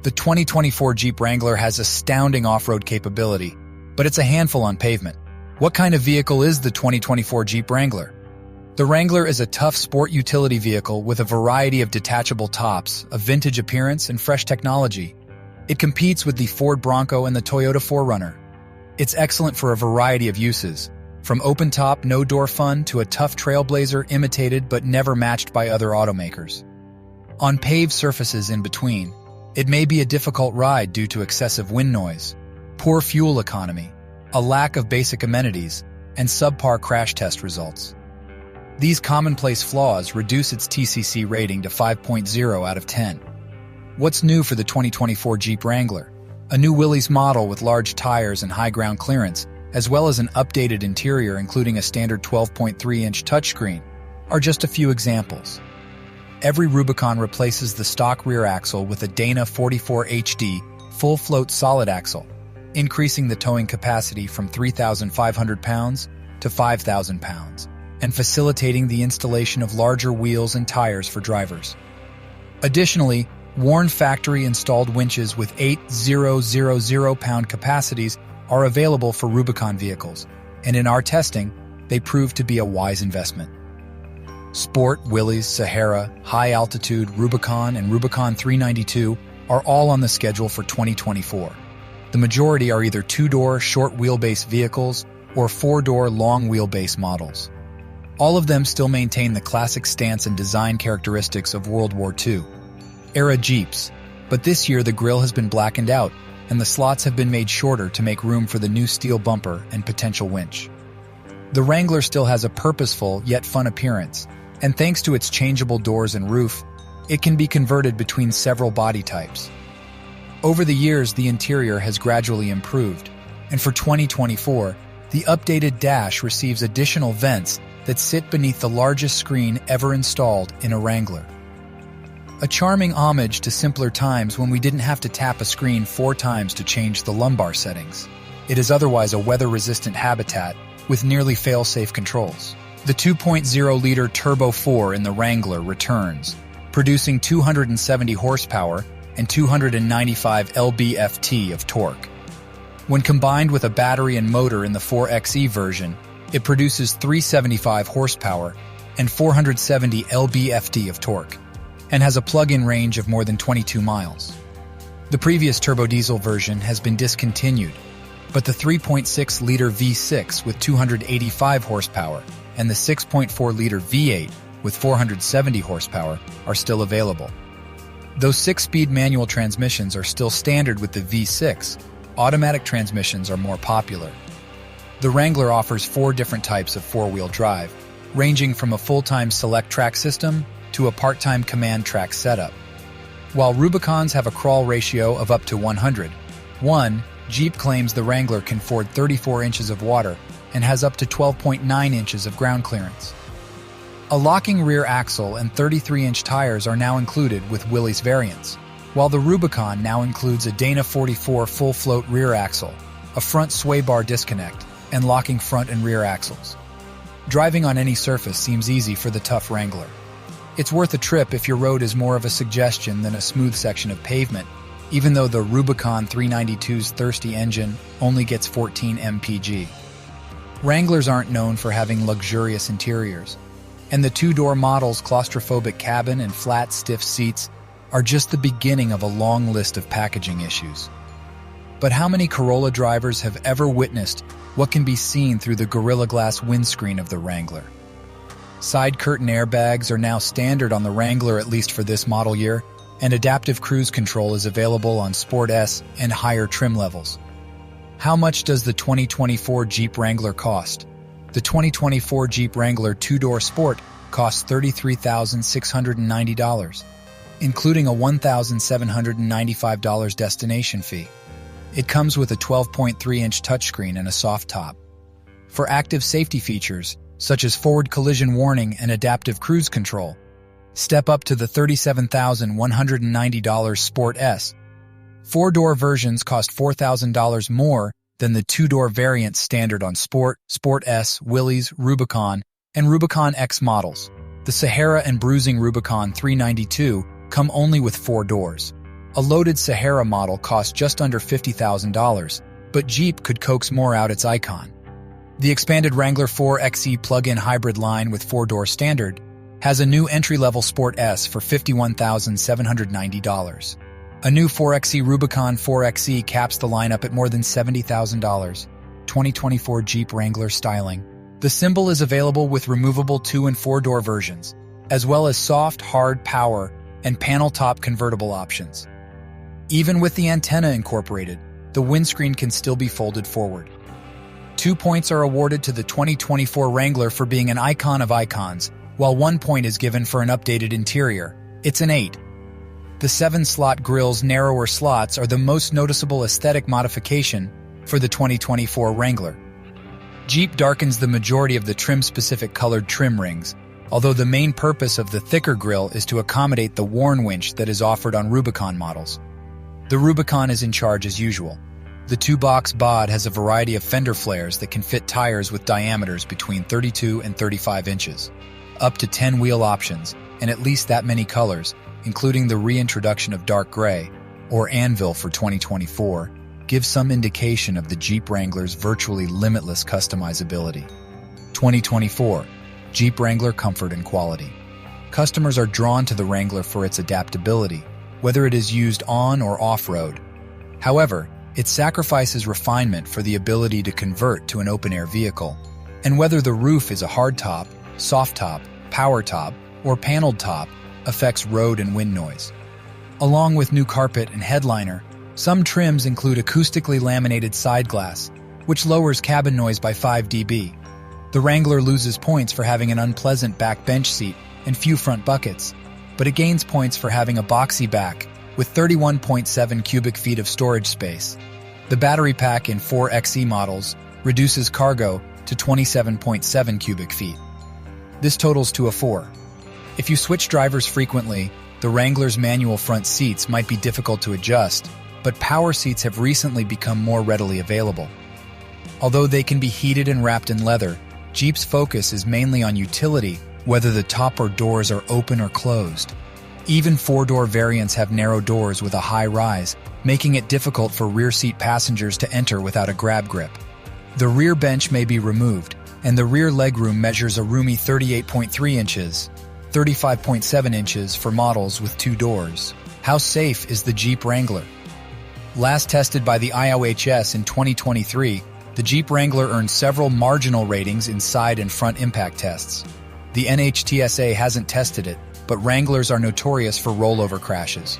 The 2024 Jeep Wrangler has astounding off-road capability, but it's a handful on pavement. What kind of vehicle is the 2024 Jeep Wrangler? The Wrangler is a tough sport utility vehicle with a variety of detachable tops, a vintage appearance, and fresh technology. It competes with the Ford Bronco and the Toyota 4Runner. It's excellent for a variety of uses, from open-top, no-door fun to a tough trailblazer imitated but never matched by other automakers. On paved surfaces in between, it may be a difficult ride due to excessive wind noise, poor fuel economy, a lack of basic amenities, and subpar crash test results. These commonplace flaws reduce its TCC rating to 5.0 out of 10. What's new for the 2024 Jeep Wrangler? A new Willys model with large tires and high ground clearance, as well as an updated interior including a standard 12.3-inch touchscreen, are just a few examples. Every Rubicon replaces the stock rear axle with a Dana 44 HD full-float solid axle, increasing the towing capacity from 3,500 pounds to 5,000 pounds, and facilitating the installation of larger wheels and tires for drivers. Additionally, worn factory-installed winches with 8,000-pound capacities are available for Rubicon vehicles, and in our testing, they proved to be a wise investment. Sport, Willys, Sahara, High Altitude, Rubicon, and Rubicon 392 are all on the schedule for 2024. The majority are either two-door short wheelbase vehicles or four-door long wheelbase models. All of them still maintain the classic stance and design characteristics of World War II-era Jeeps, but this year the grille has been blackened out and the slots have been made shorter to make room for the new steel bumper and potential winch. The Wrangler still has a purposeful yet fun appearance, and thanks to its changeable doors and roof, it can be converted between several body types. Over the years, the interior has gradually improved, and for 2024, the updated dash receives additional vents that sit beneath the largest screen ever installed in a Wrangler. A charming homage to simpler times when we didn't have to tap a screen 4 times to change the lumbar settings. It is otherwise a weather-resistant habitat with nearly fail-safe controls. The 2.0-liter Turbo 4 in the Wrangler returns, producing 270 horsepower and 295 lb-ft of torque. When combined with a battery and motor in the 4xe version, it produces 375 horsepower and 470 lb-ft of torque, and has a plug-in range of more than 22 miles. The previous turbo diesel version has been discontinued, but the 3.6-liter V6 with 285 horsepower and the 6.4-liter V8 with 470 horsepower are still available. Though 6-speed manual transmissions are still standard with the V6, automatic transmissions are more popular. The Wrangler offers 4 different types of 4-wheel drive, ranging from a full-time select track system to a part-time command track setup. While Rubicons have a crawl ratio of up to 100:1, Jeep claims the Wrangler can ford 34 inches of water and has up to 12.9 inches of ground clearance. A locking rear axle and 33-inch tires are now included with Willys variants, while the Rubicon now includes a Dana 44 full-float rear axle, a front sway bar disconnect, and locking front and rear axles. Driving on any surface seems easy for the tough Wrangler. It's worth a trip if your road is more of a suggestion than a smooth section of pavement, even though the Rubicon 392's thirsty engine only gets 14 mpg. Wranglers aren't known for having luxurious interiors, and the 2-door model's claustrophobic cabin and flat, stiff seats are just the beginning of a long list of packaging issues. But how many Corolla drivers have ever witnessed what can be seen through the Gorilla Glass windscreen of the Wrangler? Side curtain airbags are now standard on the Wrangler, at least for this model year, and adaptive cruise control is available on Sport S and higher trim levels. How much does the 2024 Jeep Wrangler cost? The 2024 Jeep Wrangler 2-door Sport costs $33,690, including a $1,795 destination fee. It comes with a 12.3-inch touchscreen and a soft top. For active safety features, such as forward collision warning and adaptive cruise control, step up to the $37,190 Sport S. 4-door versions cost $4,000 more than the 2-door variant standard on Sport, Sport S, Willys, Rubicon, and Rubicon X models. The Sahara and Bruising Rubicon 392 come only with 4 doors. A loaded Sahara model costs just under $50,000, but Jeep could coax more out its icon. The expanded Wrangler 4xe plug-in hybrid line with 4-door standard has a new entry-level Sport S for $51,790. A new 4xe Rubicon 4xe caps the lineup at more than $70,000. 2024 Jeep Wrangler styling. The symbol is available with removable 2- and 4-door versions, as well as soft, hard, power, and panel-top convertible options. Even with the antenna incorporated, the windscreen can still be folded forward. 2 points are awarded to the 2024 Wrangler for being an icon of icons, while 1 point is given for an updated interior. It's an 8. The 7-slot grille's narrower slots are the most noticeable aesthetic modification for the 2024 Wrangler. Jeep darkens the majority of the trim-specific colored trim rings, although the main purpose of the thicker grille is to accommodate the worn winch that is offered on Rubicon models. The Rubicon is in charge as usual. The 2-box bod has a variety of fender flares that can fit tires with diameters between 32 and 35 inches. Up to 10 wheel options, and at least that many colors, including the reintroduction of dark gray, or anvil for 2024, gives some indication of the Jeep Wrangler's virtually limitless customizability. 2024 Jeep Wrangler comfort and quality. Customers are drawn to the Wrangler for its adaptability, whether it is used on or off-road. However, it sacrifices refinement for the ability to convert to an open-air vehicle. And whether the roof is a hardtop, soft top, power top, or paneled top, affects road and wind noise. Along with new carpet and headliner, some trims include acoustically laminated side glass, which lowers cabin noise by 5 dB. The Wrangler loses points for having an unpleasant back bench seat and few front buckets, but it gains points for having a boxy back with 31.7 cubic feet of storage space. The battery pack in 4xe models reduces cargo to 27.7 cubic feet. This totals to a 4. If you switch drivers frequently, the Wrangler's manual front seats might be difficult to adjust, but power seats have recently become more readily available. Although they can be heated and wrapped in leather, Jeep's focus is mainly on utility, whether the top or doors are open or closed. Even 4-door variants have narrow doors with a high rise, making it difficult for rear seat passengers to enter without a grab grip. The rear bench may be removed, and the rear legroom measures a roomy 38.3 inches, 35.7 inches for models with 2 doors. How safe is the Jeep Wrangler? Last tested by the IOHS in 2023, the Jeep Wrangler earned several marginal ratings in side and front impact tests. The NHTSA hasn't tested it, but Wranglers are notorious for rollover crashes.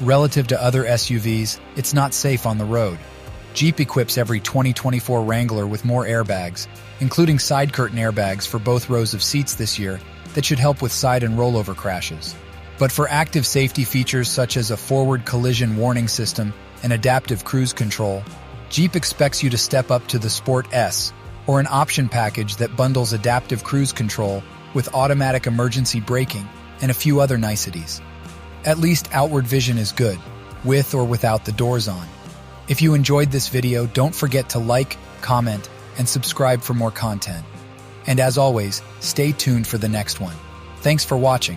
Relative to other SUVs, it's not safe on the road. Jeep equips every 2024 Wrangler with more airbags, including side curtain airbags for both rows of seats this year that should help with side and rollover crashes. But for active safety features such as a forward collision warning system and adaptive cruise control, Jeep expects you to step up to the Sport S, or an option package that bundles adaptive cruise control with automatic emergency braking and a few other niceties. At least outward vision is good, with or without the doors on. If you enjoyed this video, don't forget to like, comment, and subscribe for more content. And as always, stay tuned for the next one. Thanks for watching.